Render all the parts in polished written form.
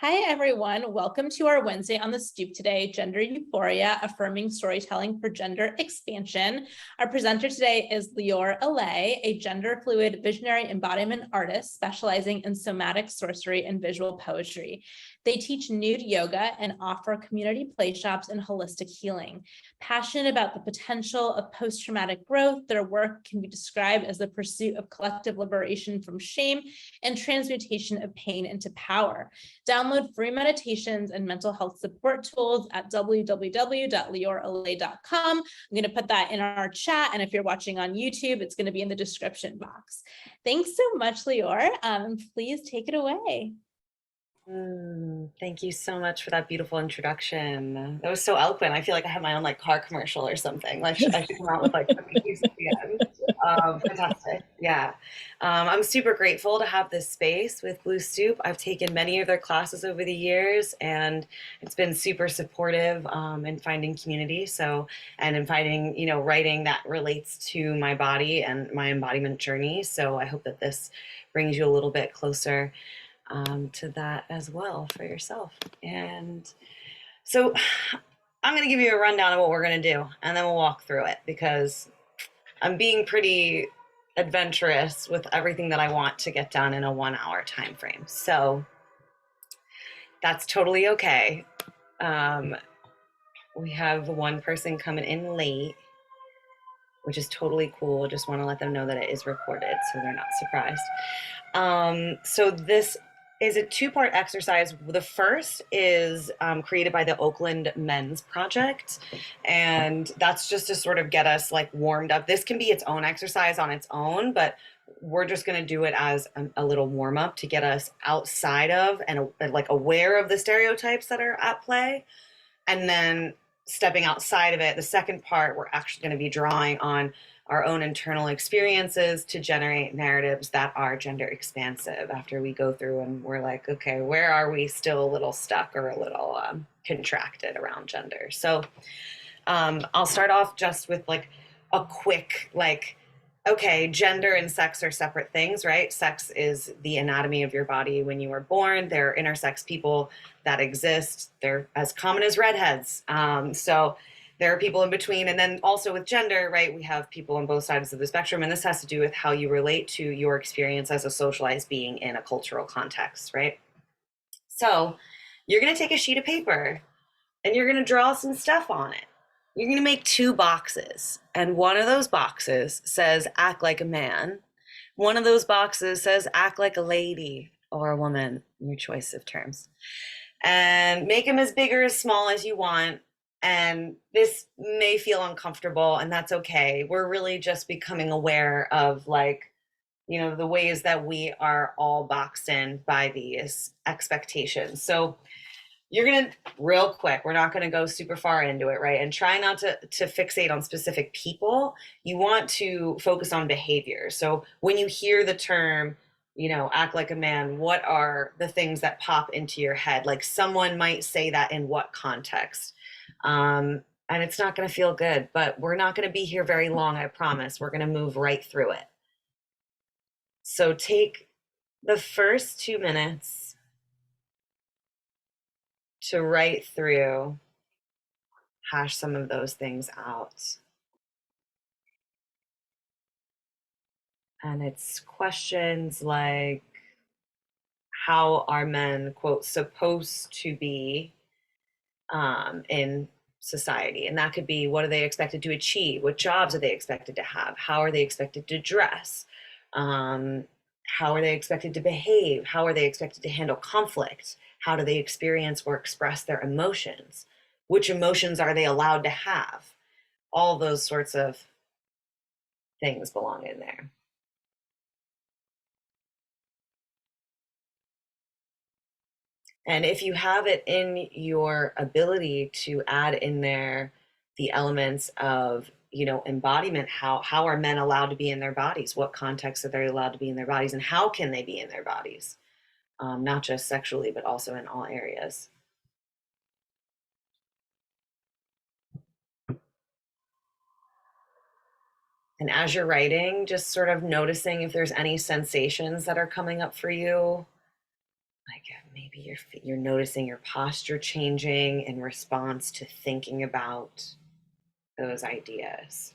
Hi, everyone. Welcome to our Wednesday on the Stoop today, Gender Euphoria, Affirming Storytelling for Gender Expansion. Our presenter today is Lior Alay, a gender fluid visionary embodiment artist specializing in somatic sorcery and visual poetry. They teach nude yoga and offer community play shops and holistic healing. Passionate about the potential of post-traumatic growth, their work can be described as the pursuit of collective liberation from shame and transmutation of pain into power. Download free meditations and mental health support tools at www.lioralay.com. I'm going to put that in our chat, and if you're watching on YouTube, it's going to be in the description box. Thanks so much, Lior. Please take it away. Thank you so much for that beautiful introduction. That was so eloquent. I feel like I have my own like car commercial or something. Like I should come out with like cookies at the end. Fantastic. Yeah. I'm super grateful to have this space with Blue Stoop. I've taken many of their classes over the years, and it's been super supportive in finding community. And in finding, writing that relates to my body and my embodiment journey. So I hope that this brings you a little bit closer to that as well for yourself. And so I'm going to give you a rundown of what we're going to do, and then we'll walk through it because I'm being pretty adventurous with everything that I want to get done in a 1 hour time frame. So that's totally okay. We have one person coming in late, which is totally cool. Just want to let them know that it is recorded so they're not surprised. So this is a two-part exercise. The first is created by the Oakland Men's Project, and that's just to sort of get us like warmed up. This can be its own exercise on its own, but we're just going to do it as a little warm-up to get us outside of and like aware of the stereotypes that are at play. And then stepping outside of it, the second part, we're actually going to be drawing on our own internal experiences to generate narratives that are gender expansive after we go through and we're like, okay, where are we still a little stuck or a little contracted around gender? So I'll start off just with like a quick, like, okay, gender and sex are separate things, right? Sex is the anatomy of your body when you were born. There are intersex people that exist. They're as common as redheads. So there are people in between. And then also with gender, right, we have people on both sides of the spectrum. And this has to do with how you relate to your experience as a socialized being in a cultural context, right? So you're going to take a sheet of paper and you're going to draw some stuff on it. You're going to make two boxes. And one of those boxes says, act like a man. One of those boxes says, act like a lady or a woman, your choice of terms. And make them as big or as small as you want. And this may feel uncomfortable, and that's okay. We're really just becoming aware of like, the ways that we are all boxed in by these expectations. So you're going to, real quick, we're not going to go super far into it, right? And try not to fixate on specific people. You want to focus on behavior. So when you hear the term, act like a man, what are the things that pop into your head? Like someone might say that in what context? And it's not going to feel good, but we're not going to be here very long, I promise. We're going to move right through it. So take the first 2 minutes to write through, hash some of those things out. And it's questions like, how are men, quote, supposed to be in society? And that could be, what are they expected to achieve? What jobs are they expected to have? How are they expected to dress? How are they expected to behave? How are they expected to handle conflict? How do they experience or express their emotions? Which emotions are they allowed to have? All those sorts of things belong in there. And if you have it in your ability to add in there the elements of, embodiment, how are men allowed to be in their bodies? What contexts are they allowed to be in their bodies? And how can they be in their bodies? Not just sexually, but also in all areas. And as you're writing, just sort of noticing if there's any sensations that are coming up for you. Like maybe you're noticing your posture changing in response to thinking about those ideas.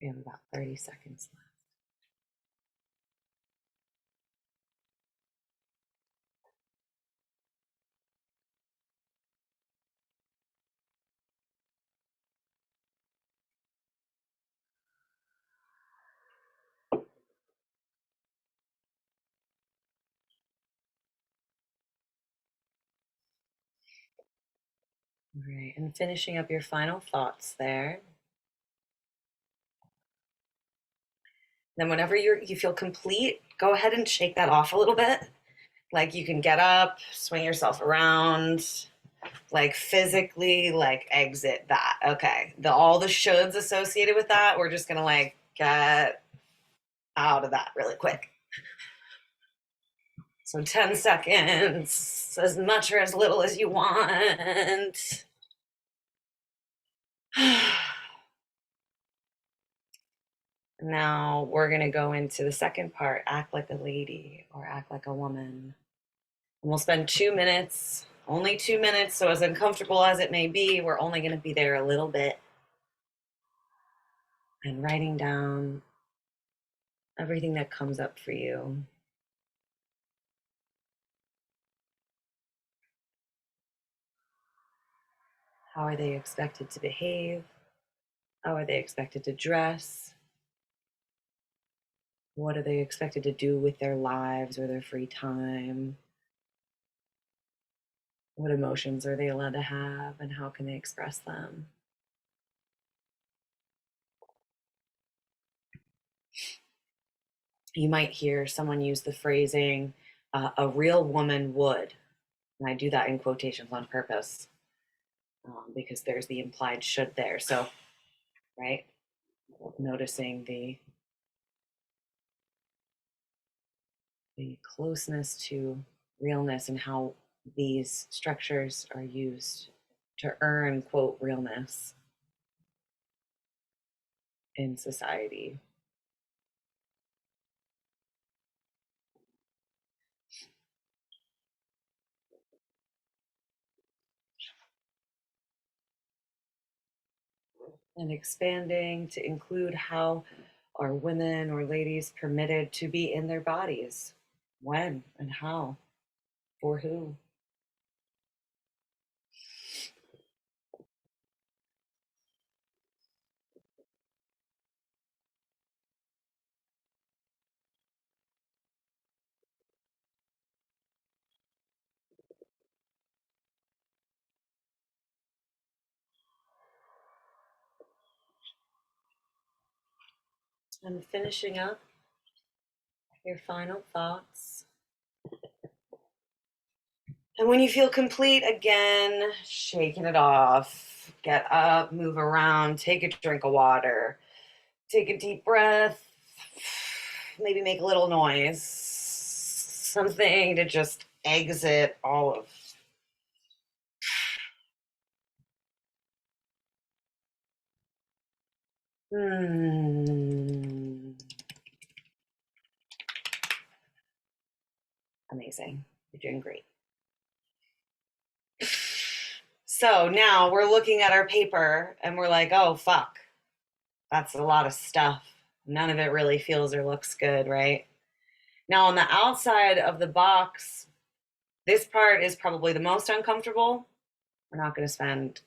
We have about 30 seconds left. All right, and finishing up your final thoughts there. Then whenever you feel complete, go ahead and shake that off a little bit. Like you can get up, swing yourself around, like physically like exit that. Okay. All the shoulds associated with that, we're just gonna like get out of that really quick. So 10 seconds, as much or as little as you want. Now we're going to go into the second part, act like a lady or act like a woman. And we'll spend 2 minutes, only 2 minutes. So as uncomfortable as it may be, we're only going to be there a little bit. And writing down everything that comes up for you. How are they expected to behave? How are they expected to dress? What are they expected to do with their lives or their free time? What emotions are they allowed to have and how can they express them? You might hear someone use the phrasing, a real woman would. And I do that in quotations on purpose because there's the implied should there. So, right, noticing the closeness to realness and how these structures are used to earn, quote, realness in society. And expanding to include how are women or ladies permitted to be in their bodies? When and how? For who? And finishing up your final thoughts. And when you feel complete, again, shaking it off, get up, move around, take a drink of water, take a deep breath, maybe make a little noise, something to just exit all of. Amazing. You're doing great. So now we're looking at our paper and we're like, oh, fuck. That's a lot of stuff. None of it really feels or looks good, right? Now, on the outside of the box, this part is probably the most uncomfortable. We're not going to spend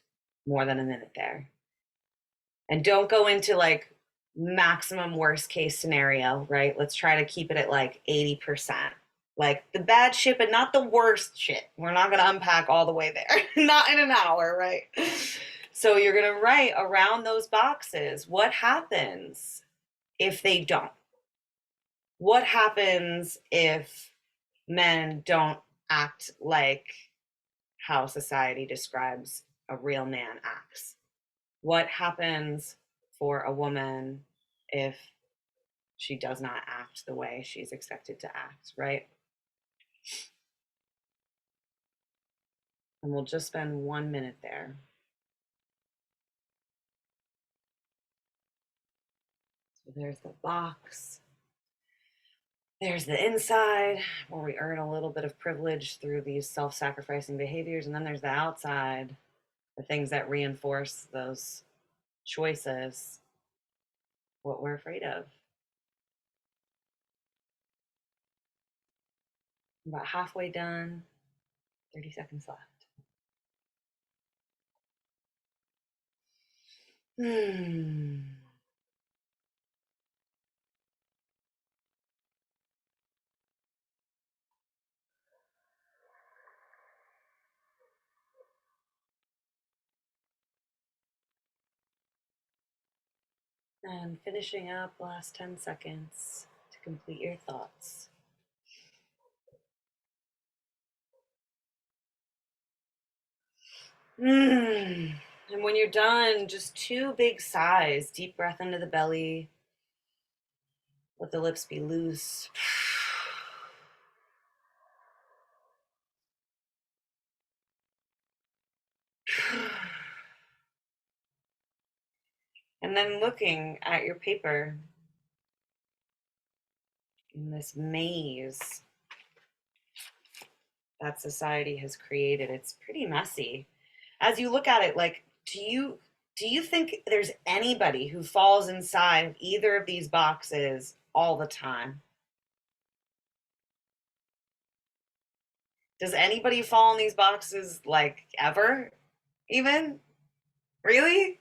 more than a minute there. And don't go into like maximum worst case scenario, right? Let's try to keep it at like 80%. Like the bad shit, but not the worst shit. We're not going to unpack all the way there. Not in an hour, right? So you're going to write around those boxes what happens if they don't? What happens if men don't act like how society describes a real man acts? What happens for a woman if she does not act the way she's expected to act, right? And we'll just spend 1 minute there. So there's the box. There's the inside, where we earn a little bit of privilege through these self-sacrificing behaviors. And then there's the outside, the things that reinforce those choices, what we're afraid of. About halfway done, 30 seconds left. And finishing up, last 10 seconds to complete your thoughts. And when you're done, just 2 big sighs. Deep breath into the belly. Let the lips be loose. And then looking at your paper in this maze that society has created. It's pretty messy. As you look at it, like, do you think there's anybody who falls inside of either of these boxes all the time? Does anybody fall in these boxes like ever? Even? Really?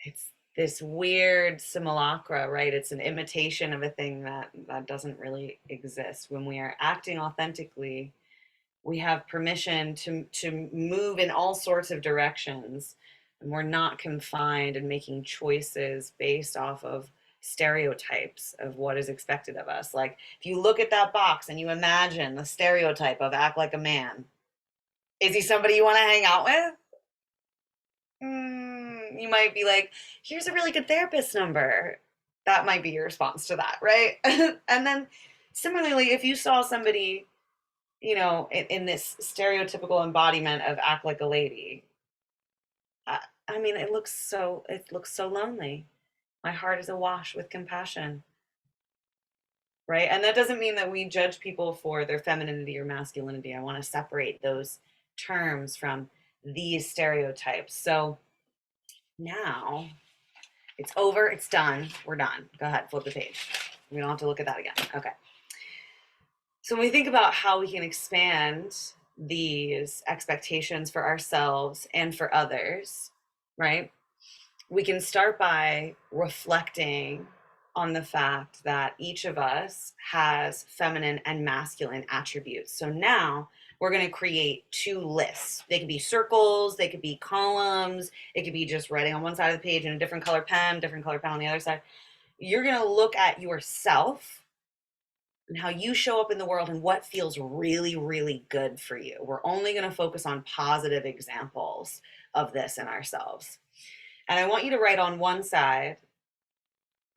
It's this weird simulacra, right? It's an imitation of a thing that doesn't really exist. When we are acting authentically, we have permission to move in all sorts of directions, and we're not confined and making choices based off of stereotypes of what is expected of us. Like, if you look at that box and you imagine the stereotype of act like a man, is he somebody you want to hang out with? You might be like, here's a really good therapist number. That might be your response to that, right? And then similarly, if you saw somebody, in this stereotypical embodiment of act like a lady, I mean, it looks so lonely. My heart is awash with compassion, right? And that doesn't mean that we judge people for their femininity or masculinity. I want to separate those terms from these stereotypes. So now it's over, it's done, we're done. Go ahead, flip the page. We don't have to look at that again. Okay. So when we think about how we can expand these expectations for ourselves and for others, right? We can start by reflecting on the fact that each of us has feminine and masculine attributes. So now we're going to create 2 lists. They could be circles, they could be columns, it could be just writing on one side of the page in a different color pen on the other side. You're going to look at yourself and how you show up in the world and what feels really, really good for you. We're only going to focus on positive examples of this in ourselves. And I want you to write on one side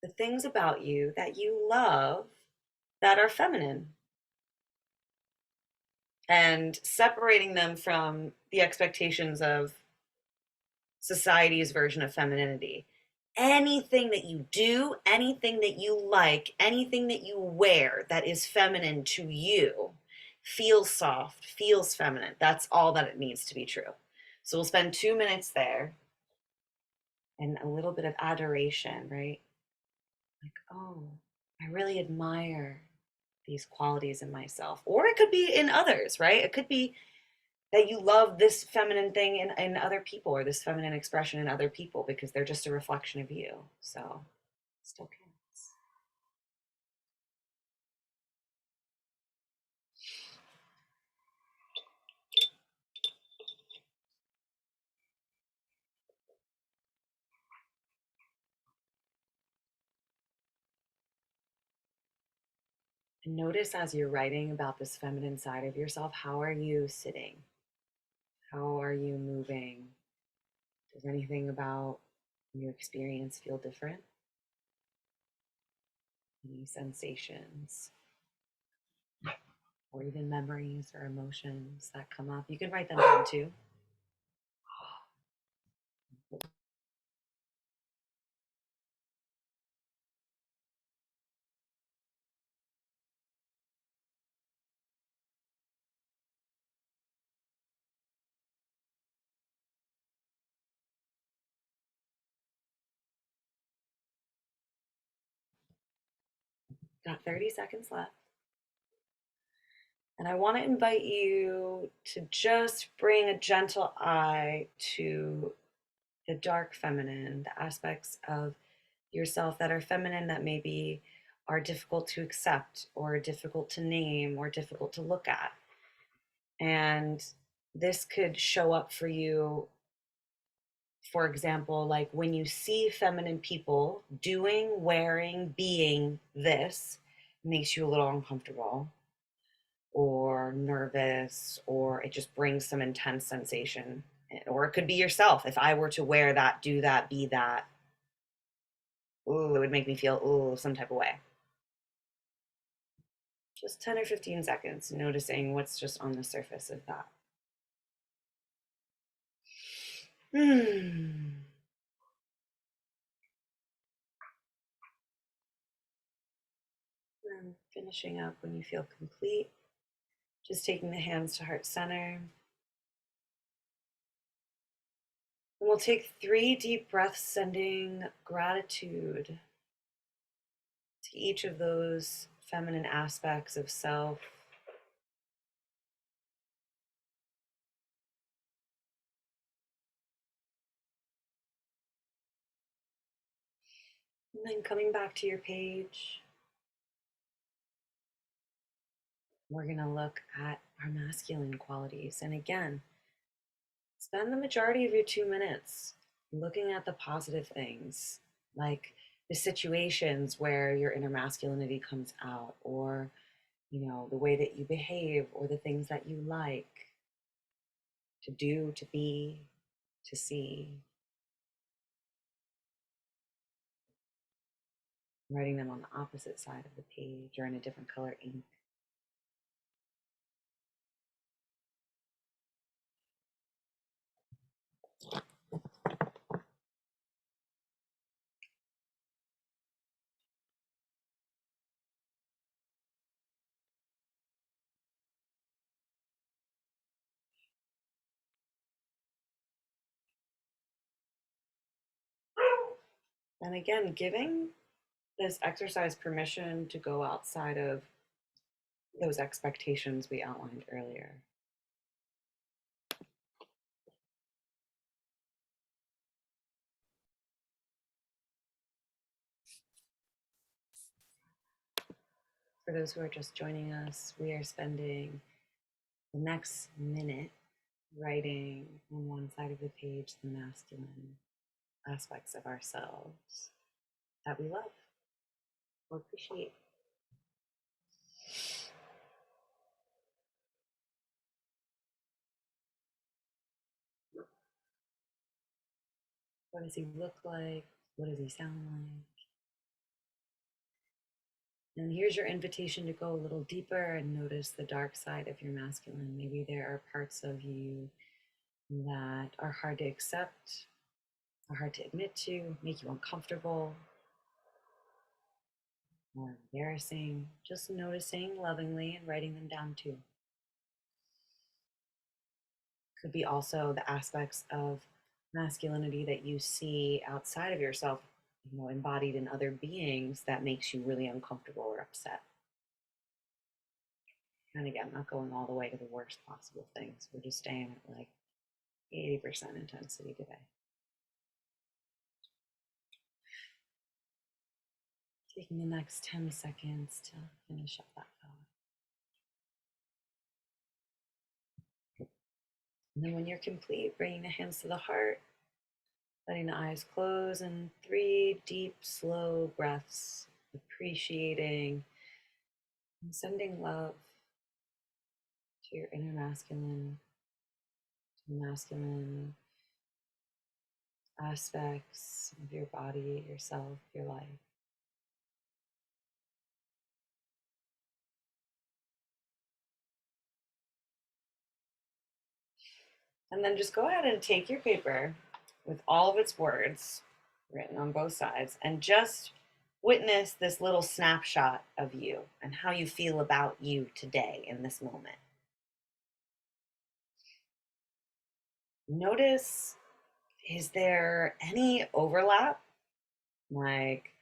the things about you that you love that are feminine, and separating them from the expectations of society's version of femininity. Anything that you do, anything that you like, anything that you wear that is feminine to you feels soft, feels feminine. That's all that it needs to be true. So we'll spend 2 minutes there and a little bit of adoration, right? Like, oh, I really admire these qualities in myself. Or it could be in others, right? It could be that you love this feminine thing in other people, or this feminine expression in other people, because they're just a reflection of you. So still counts. And notice as you're writing about this feminine side of yourself, how are you sitting? How are you moving? Does anything about your experience feel different? Any sensations or even memories or emotions that come up? You can write them down too. Got 30 seconds left. And I want to invite you to just bring a gentle eye to the dark feminine, the aspects of yourself that are feminine that maybe are difficult to accept or difficult to name or difficult to look at. And this could show up for you, for example, like when you see feminine people doing, wearing, being this, makes you a little uncomfortable or nervous, or it just brings some intense sensation. Or it could be yourself. If I were to wear that, do that, be that, ooh, it would make me feel, ooh, some type of way. Just 10 or 15 seconds, noticing what's just on the surface of that. And finishing up when you feel complete, just taking the hands to heart center. And we'll take 3 deep breaths, sending gratitude to each of those feminine aspects of self. And then coming back to your page, we're going to look at our masculine qualities. And again, spend the majority of your 2 minutes looking at the positive things, like the situations where your inner masculinity comes out, or the way that you behave, or the things that you like to do, to be, to see. Writing them on the opposite side of the page or in a different color ink. And again, giving this exercise permission to go outside of those expectations we outlined earlier. For those who are just joining us, we are spending the next minute writing on one side of the page the masculine aspects of ourselves that we love or appreciate. What does he look like? What does he sound like? And here's your invitation to go a little deeper and notice the dark side of your masculine. Maybe there are parts of you that are hard to accept, are hard to admit to, make you uncomfortable, or embarrassing. Just noticing lovingly and writing them down too. Could be also the aspects of masculinity that you see outside of yourself, embodied in other beings, that makes you really uncomfortable or upset. And again, not going all the way to the worst possible things. We're just staying at like 80% intensity today. Taking the next 10 seconds to finish up that thought. And then when you're complete, bringing the hands to the heart, letting the eyes close, and 3 deep, slow breaths, appreciating and sending love to your inner masculine, to masculine aspects of your body, yourself, your life. And then just go ahead and take your paper with all of its words written on both sides and just witness this little snapshot of you and how you feel about you today in this moment. Notice, is there any overlap? Like,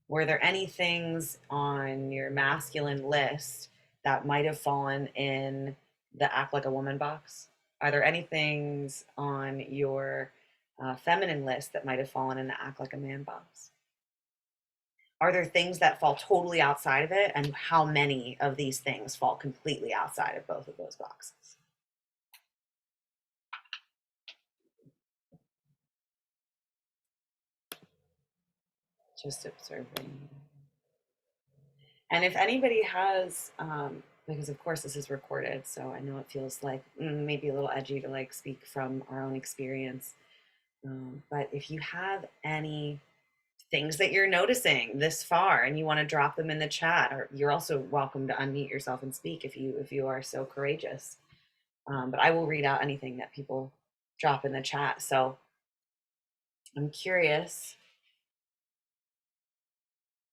Were there any things on your masculine list that might have fallen in the act like a woman box? Are there any things on your feminine list that might have fallen in the act like a man box? Are there things that fall totally outside of it? And how many of these things fall completely outside of both of those boxes? Just observing. And if anybody has, because of course this is recorded, so I know it feels like maybe a little edgy to like speak from our own experience. But if you have any things that you're noticing this far and you want to drop them in the chat, or you're also welcome to unmute yourself and speak if you are so courageous. But I will read out anything that people drop in the chat. So I'm curious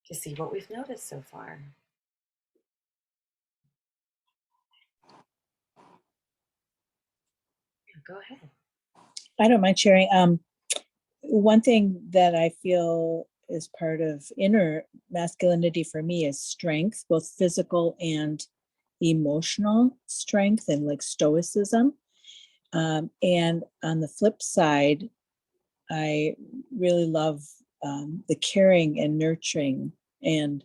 to see what we've noticed so far. Yeah, go ahead. I don't mind sharing. One thing that I feel is part of inner masculinity for me is strength, both physical and emotional strength, and like stoicism. And on the flip side, I really love the caring and nurturing and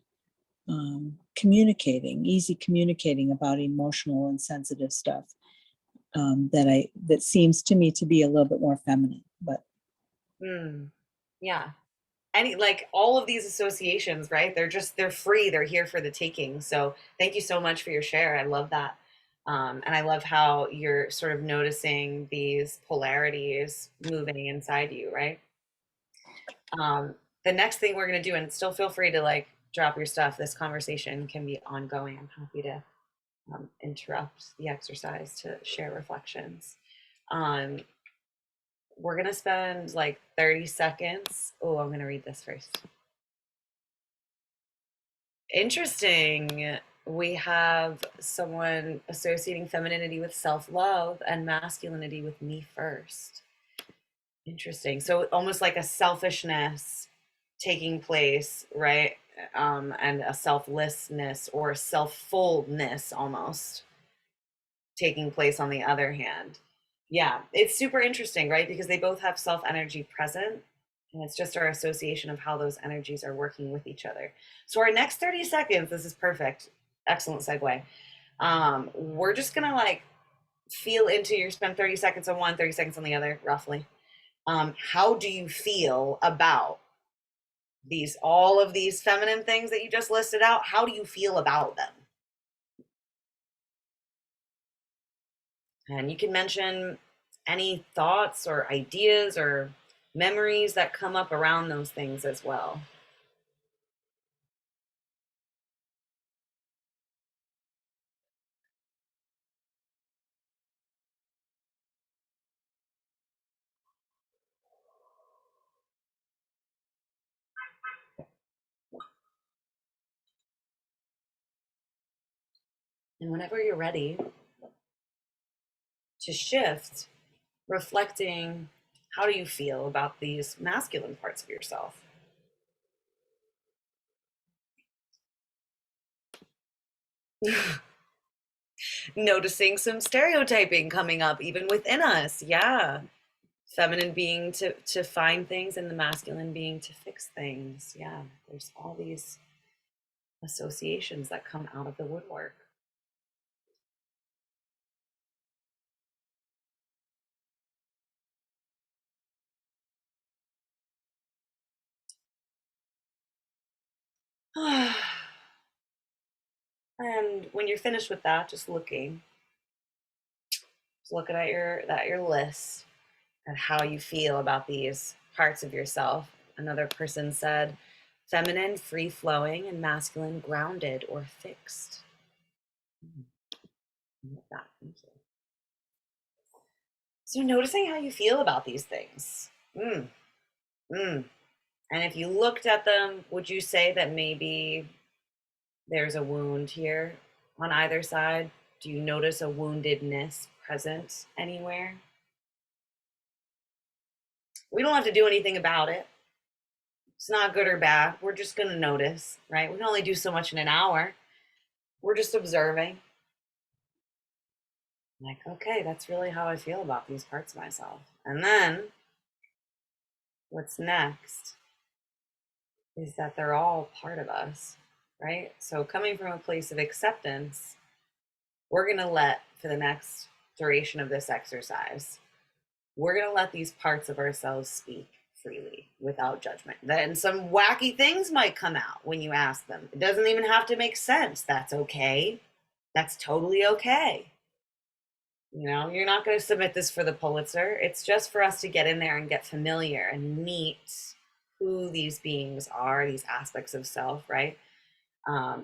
communicating, easy communicating about emotional and sensitive stuff. That seems to me to be a little bit more feminine, but Yeah. Any like all of these associations, right? They're free. They're here for the taking. So thank you so much for your share. I love that. And I love how you're sort of noticing these polarities moving inside you, right? The next thing we're gonna do, and still feel free to like drop your stuff. This conversation can be ongoing. I'm happy to interrupt the exercise to share reflections. Um, we're gonna spend like 30 seconds. Oh, I'm gonna read this first. Interesting. We have someone associating femininity with self-love and masculinity with me first. Interesting. So almost like a selfishness taking place, right? And a selflessness or self-fullness almost taking place on the other hand. Yeah, it's super interesting, right? Because they both have self energy present. And it's just our association of how those energies are working with each other. So, our next 30 seconds, this is perfect. Excellent segue. We're just going to like feel into your spend 30 seconds on one, 30 seconds on the other, roughly. How do you feel about all of these feminine things that you just listed out? How do you feel about them? And you can mention any thoughts or ideas or memories that come up around those things as well. And whenever you're ready to shift, reflecting, how do you feel about these masculine parts of yourself? Noticing some stereotyping coming up even within us. Yeah. Feminine being to find things and the masculine being to fix things. Yeah. There's all these associations that come out of the woodwork. And when you're finished with that, just looking at your list and how you feel about these parts of yourself. Another person said, feminine, free flowing, and masculine, grounded or fixed. I love that. Thank you. So noticing how you feel about these things. Mm. And if you looked at them, would you say that maybe there's a wound here on either side? Do you notice a woundedness present anywhere? We don't have to do anything about it. It's not good or bad. We're just going to notice, right? We can only do so much in an hour. We're just observing. Like, okay, that's really how I feel about these parts of myself. And then what's next is that they're all part of us, right? So coming from a place of acceptance, we're going to let, for the next duration of this exercise, we're going to let these parts of ourselves speak freely without judgment. Then some wacky things might come out when you ask them. It doesn't even have to make sense. That's okay. That's totally okay. You know, you're not going to submit this for the Pulitzer. It's just for us to get in there and get familiar and meet who these beings are, these aspects of self, right?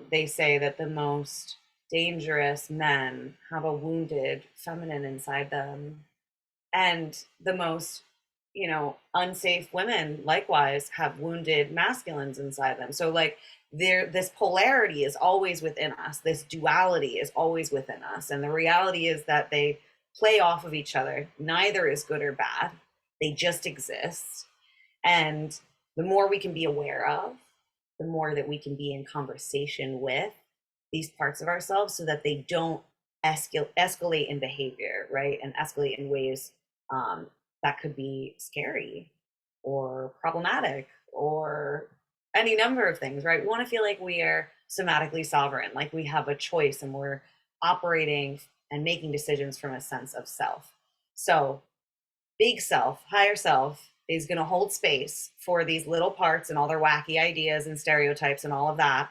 They say that the most dangerous men have a wounded feminine inside them, and the most, you know, unsafe women likewise have wounded masculines inside them. So like this polarity is always within us, this duality is always within us, and the reality is that they play off of each other. Neither is good or bad, they just exist. And the more we can be aware of, the more that we can be in conversation with these parts of ourselves, so that they don't escalate in behavior, right? And escalate in ways that could be scary or problematic or any number of things, right? We want to feel like we are somatically sovereign, like we have a choice and we're operating and making decisions from a sense of self. So big self, higher self, is going to hold space for these little parts and all their wacky ideas and stereotypes and all of that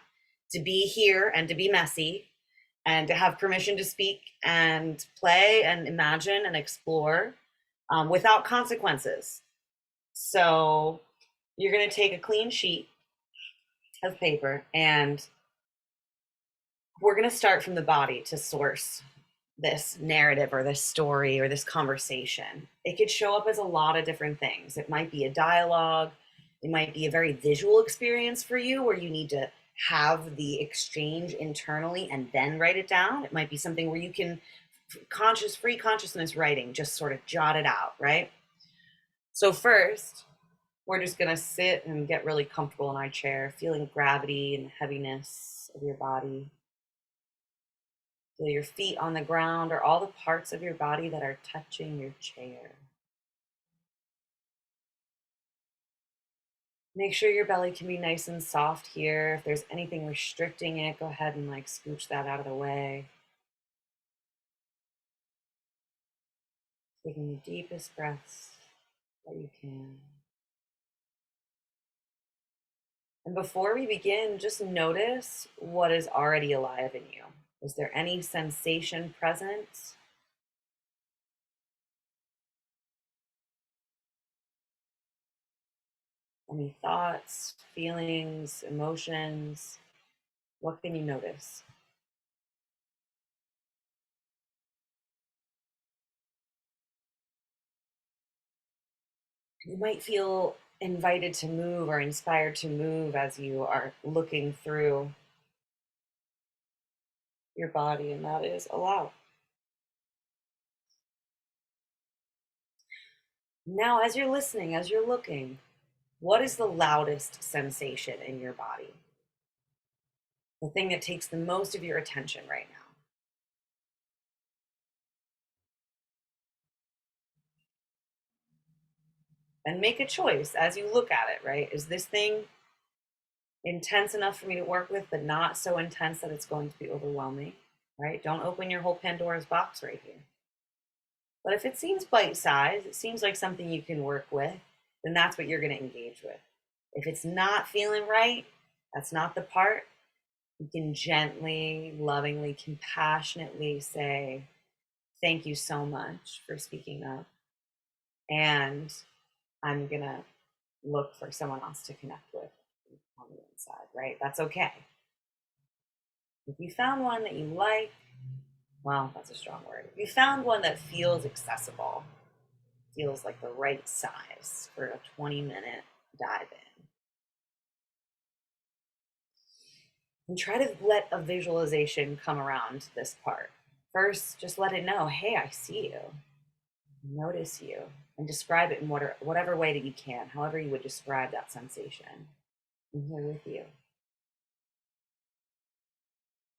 to be here and to be messy and to have permission to speak and play and imagine and explore without consequences. So you're going to take a clean sheet of paper, and we're going to start from the body to source this narrative or this story or this conversation. It could show up as a lot of different things. It might be a dialogue. It might be a very visual experience for you where you need to have the exchange internally and then write it down. It might be something where you can free consciousness writing, just sort of jot it out, right? So first, we're just going to sit and get really comfortable in our chair, feeling gravity and heaviness of your body. Feel your feet on the ground or all the parts of your body that are touching your chair. Make sure your belly can be nice and soft here. If there's anything restricting it, go ahead and like scooch that out of the way. Taking the deepest breaths that you can. And before we begin, just notice what is already alive in you. Is there any sensation present? Any thoughts, feelings, emotions? What can you notice? You might feel invited to move or inspired to move as you are looking through your body, and that is allowed. Now, as you're listening, as you're looking, what is the loudest sensation in your body? The thing that takes the most of your attention right now. And make a choice as you look at it, right? Is this thing intense enough for me to work with, but not so intense that it's going to be overwhelming, right? Don't open your whole Pandora's box right here. But if it seems bite-sized, it seems like something you can work with, then that's what you're going to engage with. If it's not feeling right, that's not the part, you can gently, lovingly, compassionately say, thank you so much for speaking up. And I'm going to look for someone else to connect with on the inside, right? That's okay. If you found one that you like, well, that's a strong word. If you found one that feels accessible, feels like the right size for a 20-minute dive in, and try to let a visualization come around this part. First, just let it know, hey, I see you. Notice you and describe it in whatever way that you can, however you would describe that sensation. I'm here with you.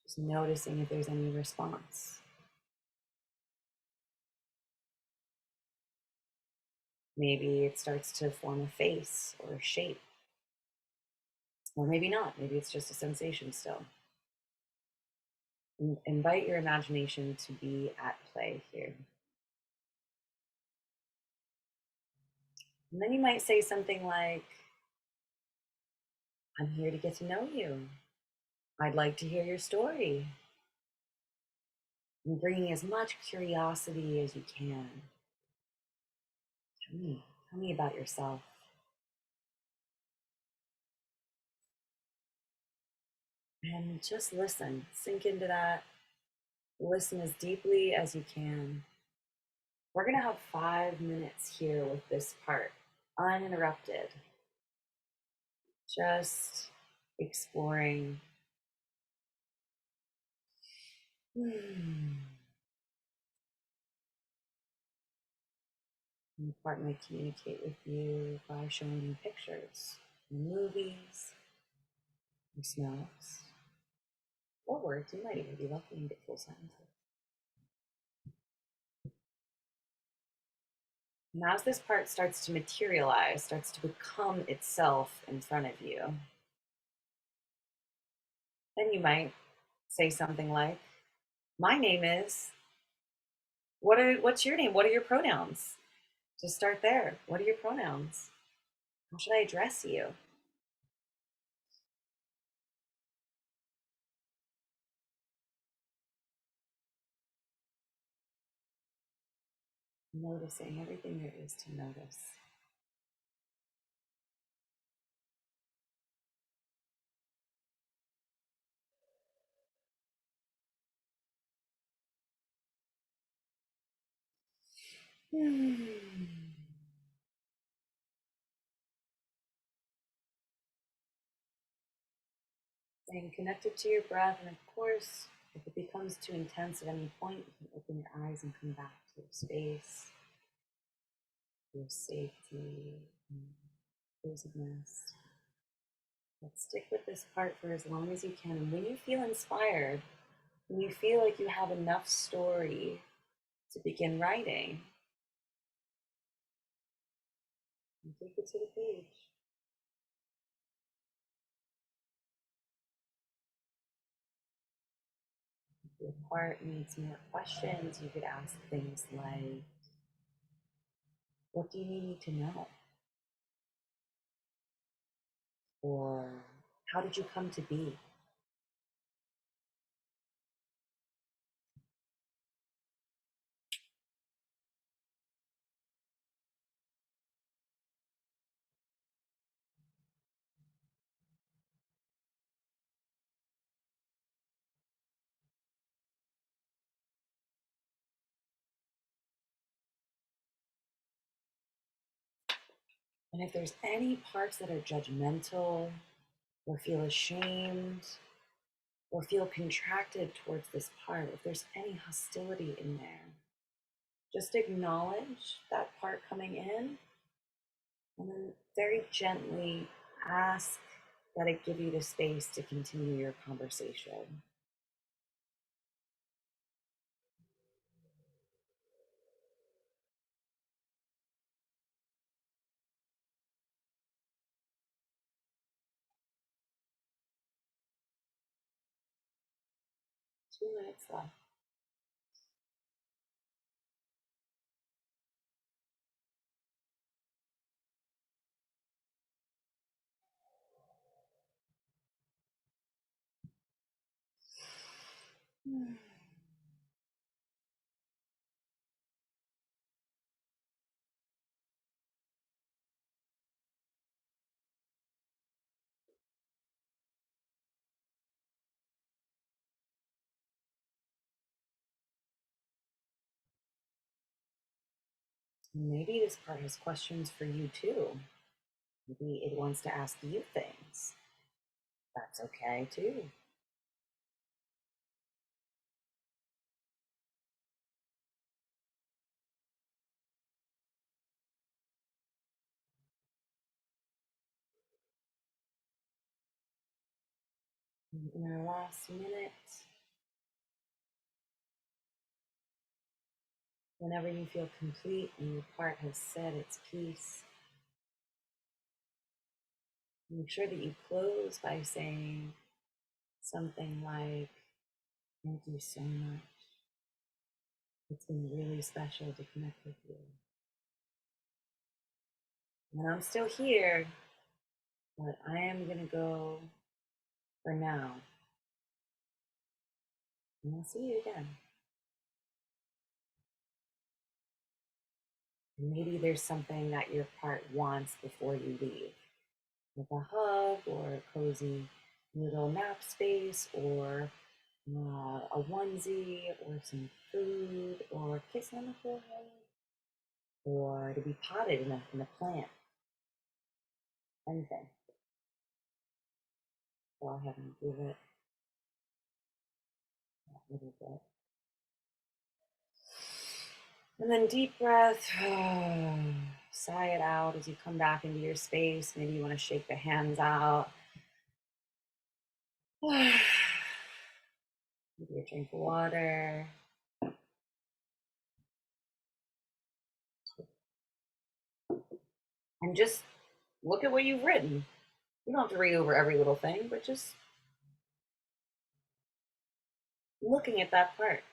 Just noticing if there's any response. Maybe it starts to form a face or a shape. Or maybe not. Maybe it's just a sensation still. Invite your imagination to be at play here. And then you might say something like, I'm here to get to know you. I'd like to hear your story. And bringing as much curiosity as you can. Tell me about yourself. And just listen, sink into that. Listen as deeply as you can. We're gonna have 5 minutes here with this part, uninterrupted. Just exploring. And the part might communicate with you by showing you pictures, movies, or smells, or words. You might even be lucky and get full sentences. And as this part starts to materialize, starts to become itself in front of you, then you might say something like, my name is, what's your name? What are your pronouns? Just start there. What are your pronouns? How should I address you? Noticing everything there is to notice. Staying connected to your breath, and of course, if it becomes too intense at any point, you can open your eyes and come back to your space, your safety, and coziness. But stick with this part for as long as you can. And when you feel inspired, when you feel like you have enough story to begin writing, you take it to the page. If your part needs more questions, you could ask things like, what do you need to know? Or how did you come to be? And if there's any parts that are judgmental, or feel ashamed, or feel contracted towards this part, if there's any hostility in there, just acknowledge that part coming in, and then very gently ask that it give you the space to continue your conversation. Two minutes left. Maybe this part has questions for you too. Maybe it wants to ask you things. That's okay too. In our last minute, whenever you feel complete and your part has said its piece, make sure that you close by saying something like, "Thank you so much. It's been really special to connect with you. And I'm still here, but I am going to go for now. And I'll see you again." And maybe there's something that your part wants before you leave, like a hug or a cozy little nap space or a onesie or some food or a kiss on the forehead or to be potted in a plant. Anything. Go ahead and give it that little bit. And then deep breath. Sigh it out as you come back into your space. Maybe you want to shake the hands out. Maybe a drink of water. And just look at what you've written. You don't have to read over every little thing, but just looking at that part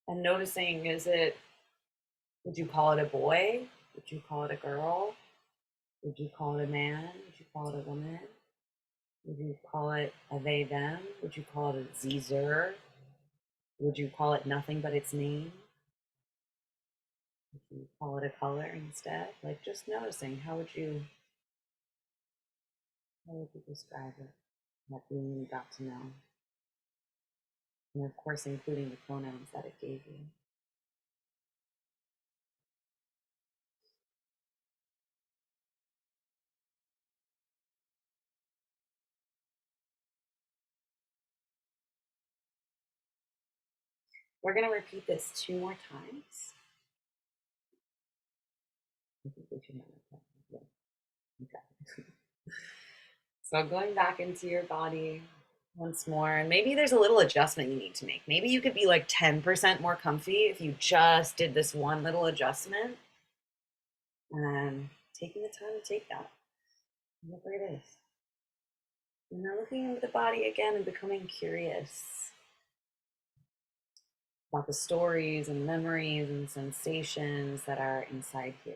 and noticing, would you call it a boy? Would you call it a girl? Would you call it a man? Would you call it a woman? Would you call it a they, them? Would you call it a Zer? Would you call it nothing but its name? Would you call it a color instead? Like just noticing, how would you describe it? That being you got to know. And of course, including the pronouns that it gave you. We're going to repeat this 2 more times. I think we should have that. Okay. So going back into your body once more, and maybe there's a little adjustment you need to make. Maybe you could be like 10% more comfy if you just did this one little adjustment. And taking the time to take that, whatever it is. And now looking into the body again and becoming curious about the stories and memories and sensations that are inside here.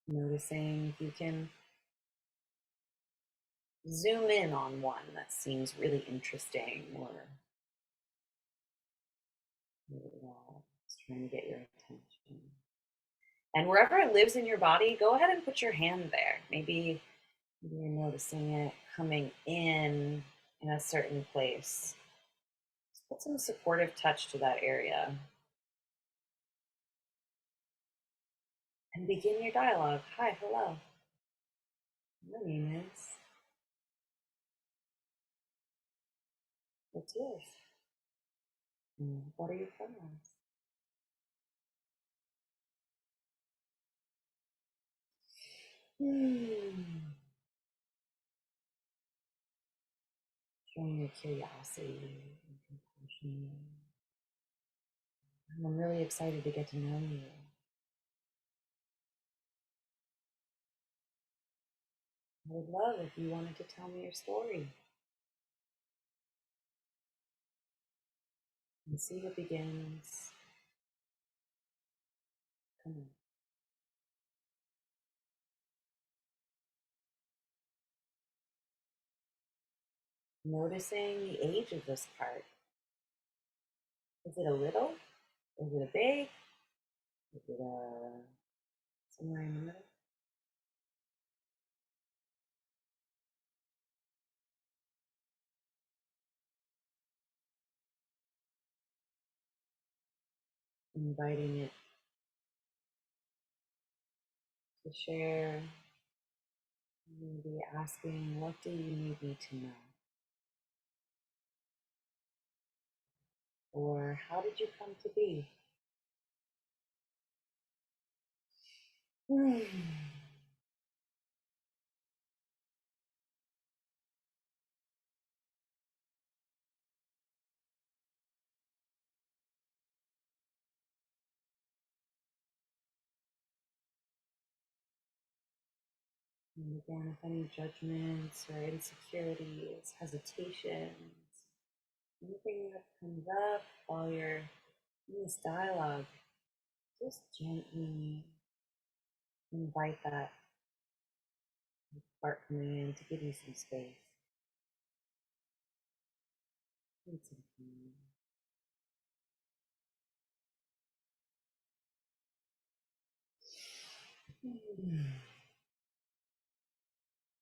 Noticing if you can zoom in on one that seems really interesting or it's trying to get your attention. And wherever it lives in your body, go ahead and put your hand there. Maybe you're noticing it coming in a certain place. Just put some supportive touch to that area. And begin your dialogue. Hi, hello. My name is. What's yours? What are your pronouns? Showing your curiosity and compassion. I'm really excited to get to know you. I would love if you wanted to tell me your story. And see what begins. Come on. Noticing the age of this part. Is it a little? Is it a big? Is it somewhere in the middle? Inviting it to share, maybe asking, what do you need me to know? Or how did you come to be? And again, if any judgments or insecurities, hesitations, anything that comes up while you're in this dialogue, just gently invite that part coming in to give you some space. And some time.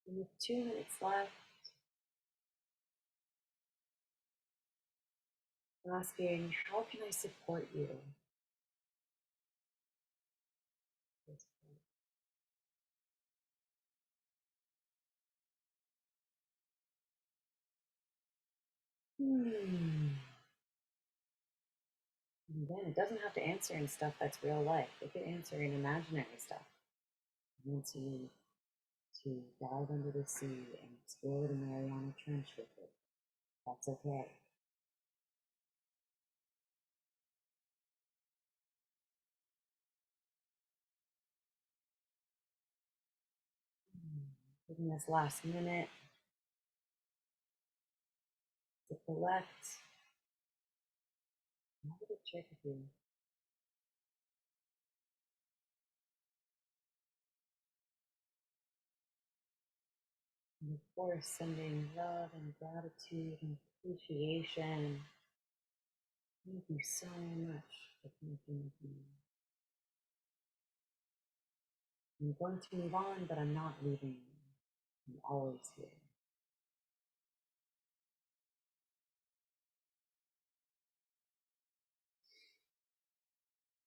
And with 2 minutes left, asking, how can I support you? And then it doesn't have to answer in stuff that's real life. It could answer in imaginary stuff. It wants you to dive under the sea and explore the Mariana Trench with it. That's okay. Taking this last minute to collect. How would it check with you? And of course, sending love and gratitude and appreciation. Thank you so much for connecting with me. I'm going to move on, but I'm not leaving. I'm always here.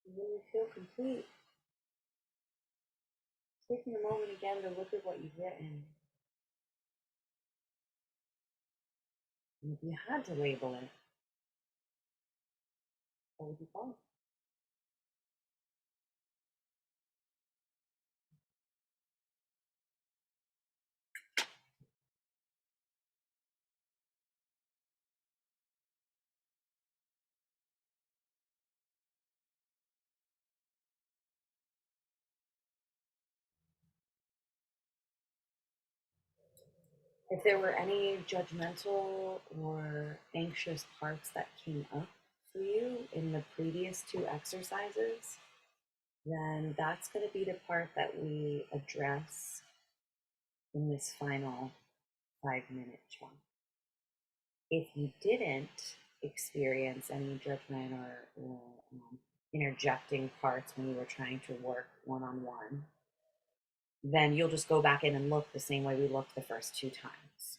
And when you feel complete, taking a moment again to look at what you've written. And if you had to label it, what would you call it? If there were any judgmental or anxious parts that came up for you in the previous 2 exercises, then that's going to be the part that we address in this final 5-minute chunk. If you didn't experience any judgment or interjecting parts when you were trying to work one-on-one, then you'll just go back in and look the same way we looked the first 2 times.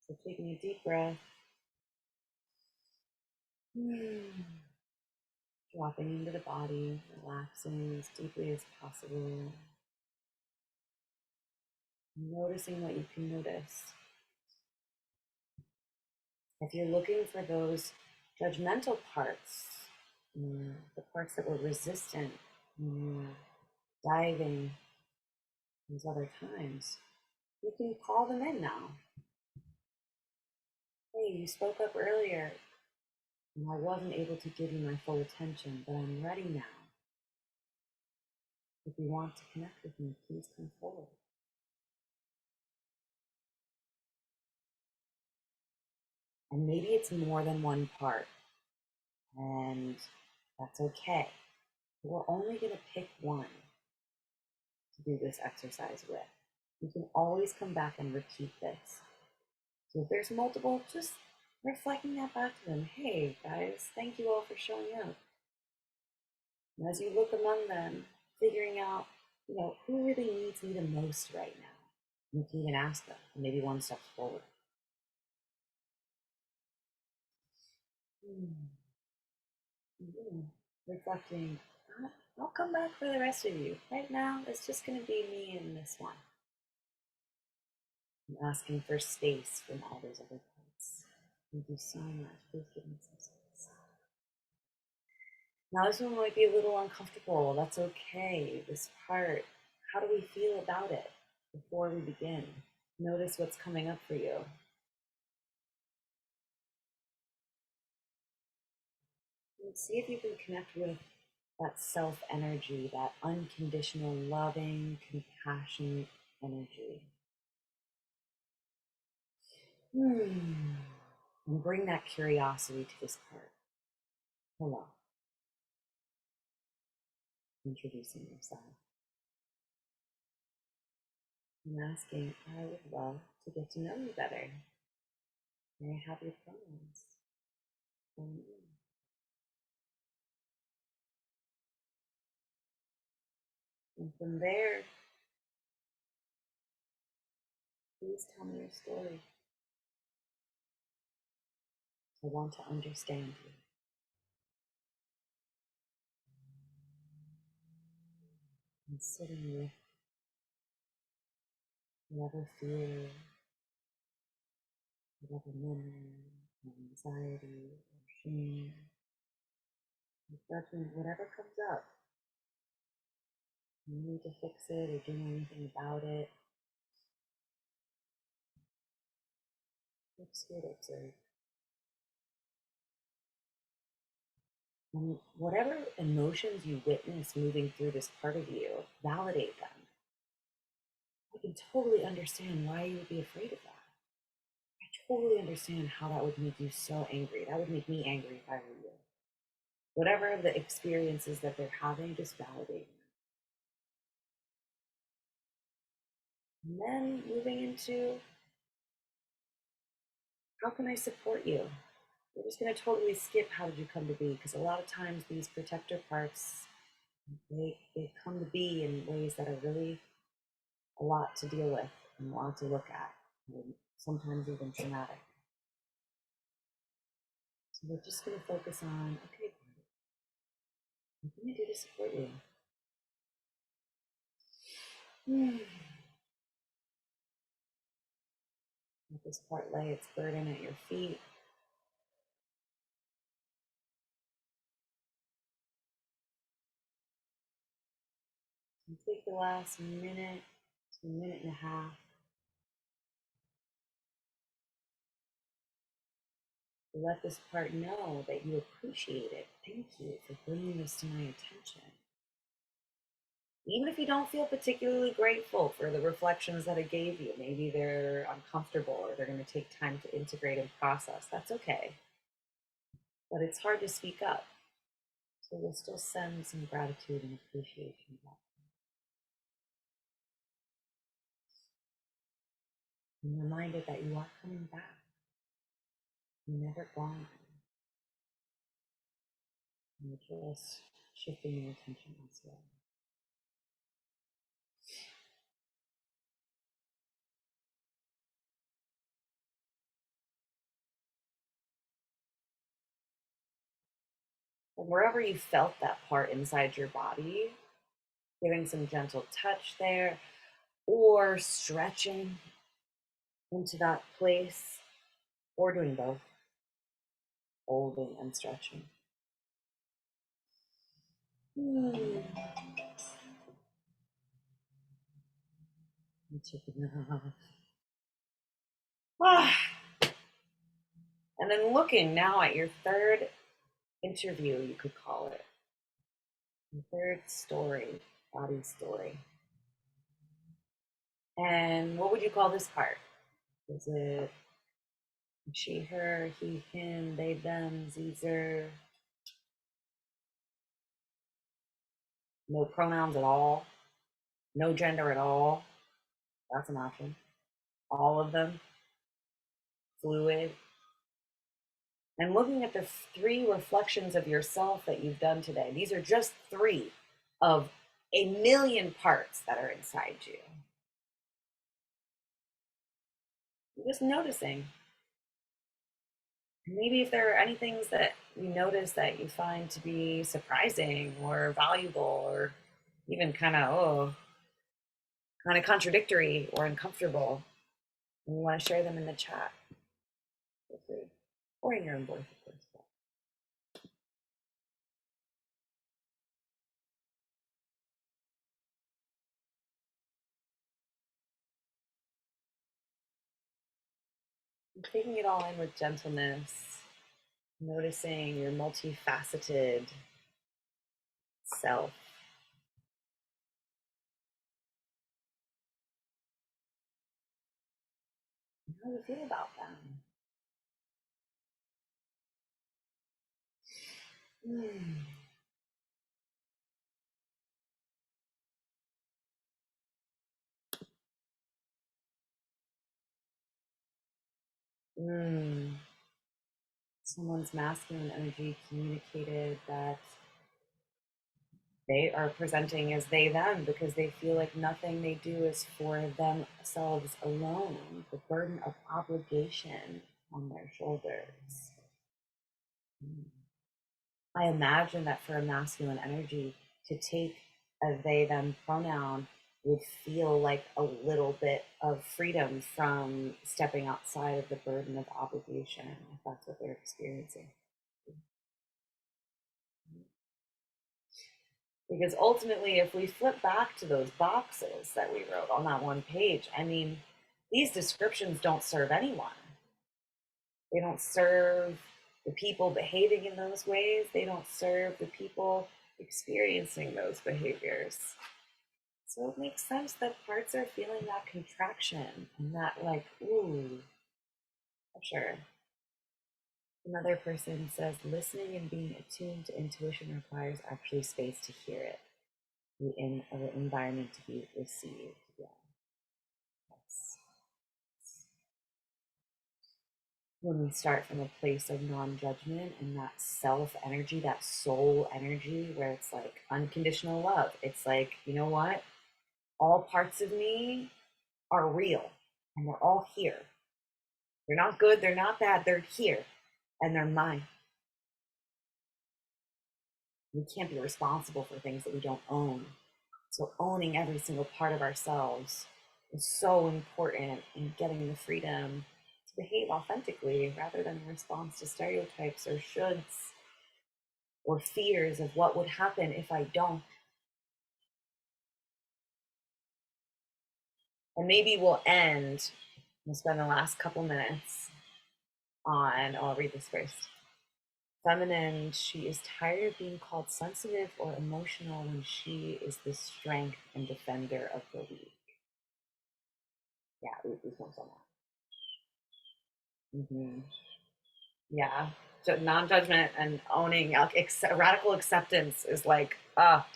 So taking a deep breath, dropping into the body, relaxing as deeply as possible, noticing what you can notice. If you're looking for those judgmental parts, the parts that were resistant when you were diving those other times, you can call them in now. Hey, you spoke up earlier, and I wasn't able to give you my full attention, but I'm ready now. If you want to connect with me, please come forward. And maybe it's more than one part, and that's okay. We're only going to pick one to do this exercise with. You can always come back and repeat this. So if there's multiple, just reflecting that back to them. Hey guys, thank you all for showing up. And as you look among them, figuring out, who really needs me the most right now. You can even ask them, maybe one step forward. Reflecting, I'll come back for the rest of you. Right now, it's just going to be me and this one. I'm asking for space from all those other parts. Thank you so much. Please give me some space. Now, this one might be a little uncomfortable. That's okay. This part, how do we feel about it before we begin? Notice what's coming up for you. And see if you can connect with that self energy, that unconditional, loving, compassionate energy. And bring that curiosity to this part. Hello. Introducing yourself. I'm asking, I would love to get to know you better. May I have your pronouns? And from there, please tell me your story. I want to understand you. And sitting with whatever fear, whatever memory, anxiety, or shame, or judgment, whatever comes up. You need to fix it or do anything about it. Just here to observe. And whatever emotions you witness moving through this part of you, validate them. I can totally understand why you would be afraid of that. I totally understand how that would make you so angry. That would make me angry if I were you. Whatever the experiences that they're having, just validate them. And then moving into, how can I support you? We're just going to totally skip how did you come to be, because a lot of times these protector parts, they come to be in ways that are really a lot to deal with and a lot to look at, and sometimes even traumatic. So we're just going to focus on, okay, what can I do to support you? Let this part lay its burden at your feet. And take the last minute to a minute and a half to let this part know that you appreciate it. Thank you for bringing this to my attention. Even if you don't feel particularly grateful for the reflections that it gave you, maybe they're uncomfortable or they're going to take time to integrate and process, that's okay. But it's hard to speak up. So we'll still send some gratitude and appreciation back. And reminded that you are coming back. You're never gone. You're just shifting your attention elsewhere. And wherever you felt that part inside your body, giving some gentle touch there, or stretching into that place, or doing both, holding and stretching. And taking off. And then looking now at your third interview, you could call it. Your third story, body story. And what would you call this part? Is it she, her, he, him, they, them, Caesar? No pronouns at all? No gender at all? That's an option. All of them? Fluid? And looking at the three reflections of yourself that you've done today, these are just three of a million parts that are inside you. You're just noticing. Maybe if there are any things that you notice that you find to be surprising or valuable or even kind of contradictory or uncomfortable, and you want to share them in the chat, feel free. Or in your own voice, of course. taking it all in with gentleness, noticing your multifaceted self. How do you feel about them? Someone's masculine energy communicated that they are presenting as they them because they feel like nothing they do is for themselves alone. The burden of obligation on their shoulders. I imagine that for a masculine energy to take a they them pronoun would feel like a little bit of freedom from stepping outside of the burden of obligation, if that's what they're experiencing. Because ultimately, if we flip back to those boxes that we wrote on that one page, I mean, these descriptions don't serve anyone. They don't serve the people behaving in those ways. They don't serve the people experiencing those behaviors. So it makes sense that parts are feeling that contraction and that, like, ooh, pressure. Another person says listening and being attuned to intuition requires actually space to hear it, in an environment to be received. Yeah. Yes. When we start from a place of non-judgment and that self energy, that soul energy, where it's like unconditional love, it's like, you know what? All parts of me are real and they're all here. They're not good, they're not bad, they're here and they're mine. We can't be responsible for things that we don't own. So owning every single part of ourselves is so important in getting the freedom to behave authentically rather than in response to stereotypes or shoulds or fears of what would happen if I don't. And maybe we'll spend the last couple minutes on, I'll read this first. Feminine, she is tired of being called sensitive or emotional when she is the strength and defender of the weak. Yeah, we focus on that. Yeah, non-judgment and owning, radical acceptance is like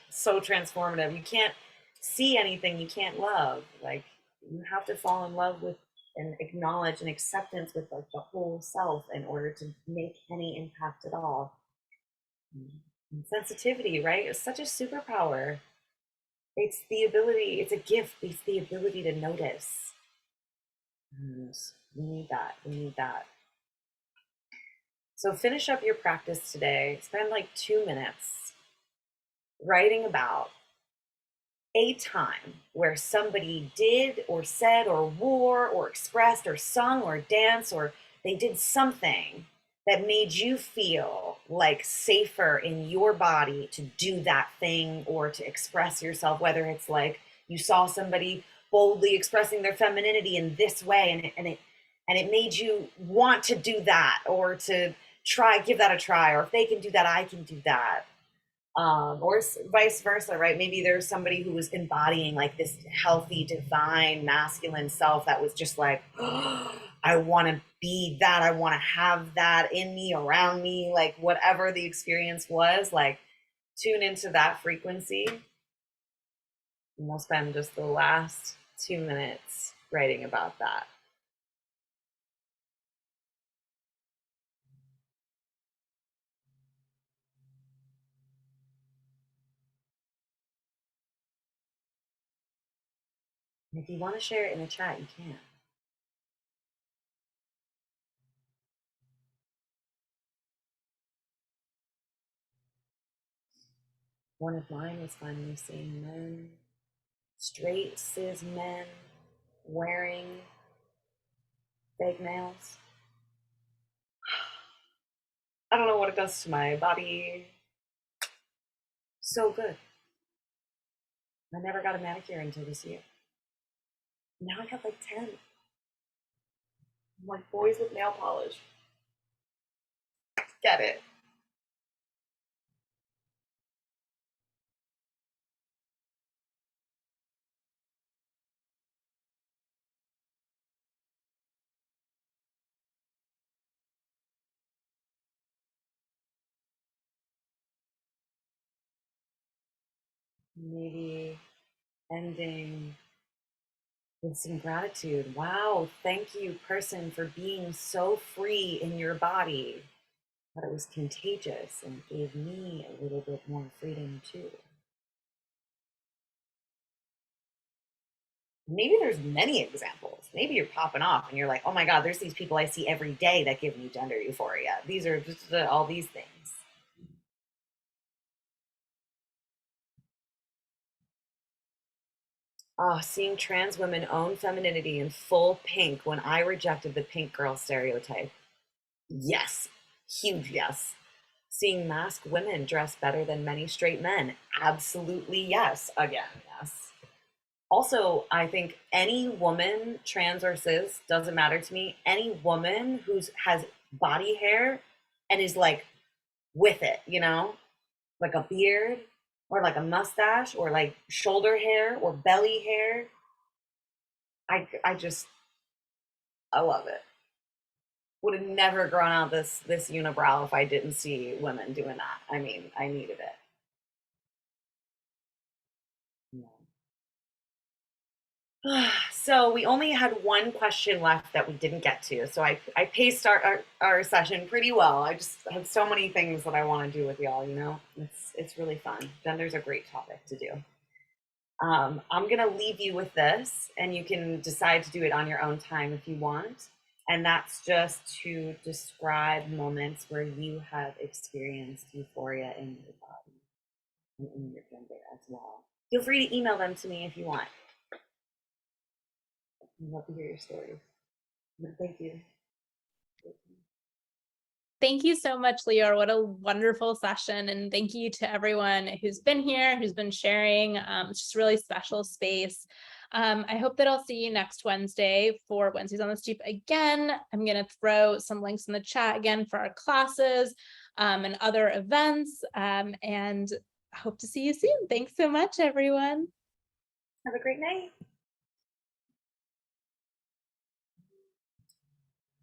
so transformative. You can't see anything you can't love. Like, you have to fall in love with and acknowledge and acceptance with like the whole self in order to make any impact at all. And sensitivity, right? It's such a superpower. It's the ability, it's a gift, it's the ability to notice. And we need that. We need that. So finish up your practice today. Spend like 2 minutes writing about a time where somebody did or said or wore or expressed or sung or danced or they did something that made you feel like safer in your body to do that thing or to express yourself, whether it's like you saw somebody boldly expressing their femininity in this way and it made you want to do that or to give that a try, or if they can do that, I can do that. Or vice versa, right? Maybe there's somebody who was embodying like this healthy, divine, masculine self that was just like, oh, I want to be that. I want to have that in me, around me, like whatever the experience was, like tune into that frequency. And we'll spend just the last 2 minutes writing about that. And if you want to share it in the chat, you can. One of mine was finally seeing men, straight cis men, wearing fake nails. I don't know what it does to my body. So good. I never got a manicure until this year. Now I got like 10. I'm like boys with nail polish. Get it. Maybe ending with some gratitude. Wow, thank you, person, for being so free in your body that it was contagious and gave me a little bit more freedom too. Maybe there's many examples. Maybe you're popping off and you're like, oh my God, there's these people I see every day that give me gender euphoria. These are just all these things. Oh, seeing trans women own femininity in full pink when I rejected the pink girl stereotype. Yes, huge yes. Seeing masked women dress better than many straight men. Absolutely yes. Again, yes. Also, I think any woman, trans or cis, doesn't matter to me. Any woman who has body hair and is like with it, you know, like a beard or like a mustache or like shoulder hair or belly hair. I just I love it. Would have never grown out this unibrow if I didn't see women doing that. I mean, I needed it. Yeah. So we only had one question left that we didn't get to. So I paced our session pretty well. I just have so many things that I want to do with y'all, you know? It's really fun. Gender's a great topic to do. I'm gonna leave you with this, and you can decide to do it on your own time if you want. And that's just to describe moments where you have experienced euphoria in your body and in your gender as well. Feel free to email them to me if you want. I'd love to hear your stories. Thank you. Thank you so much, Leor. What a wonderful session. And thank you to everyone who's been here, who's been sharing. It's just a really special space. I hope that I'll see you next Wednesday for Wednesdays on the Stoop again. I'm going to throw some links in the chat again for our classes and other events. And I hope to see you soon. Thanks so much, everyone. Have a great night.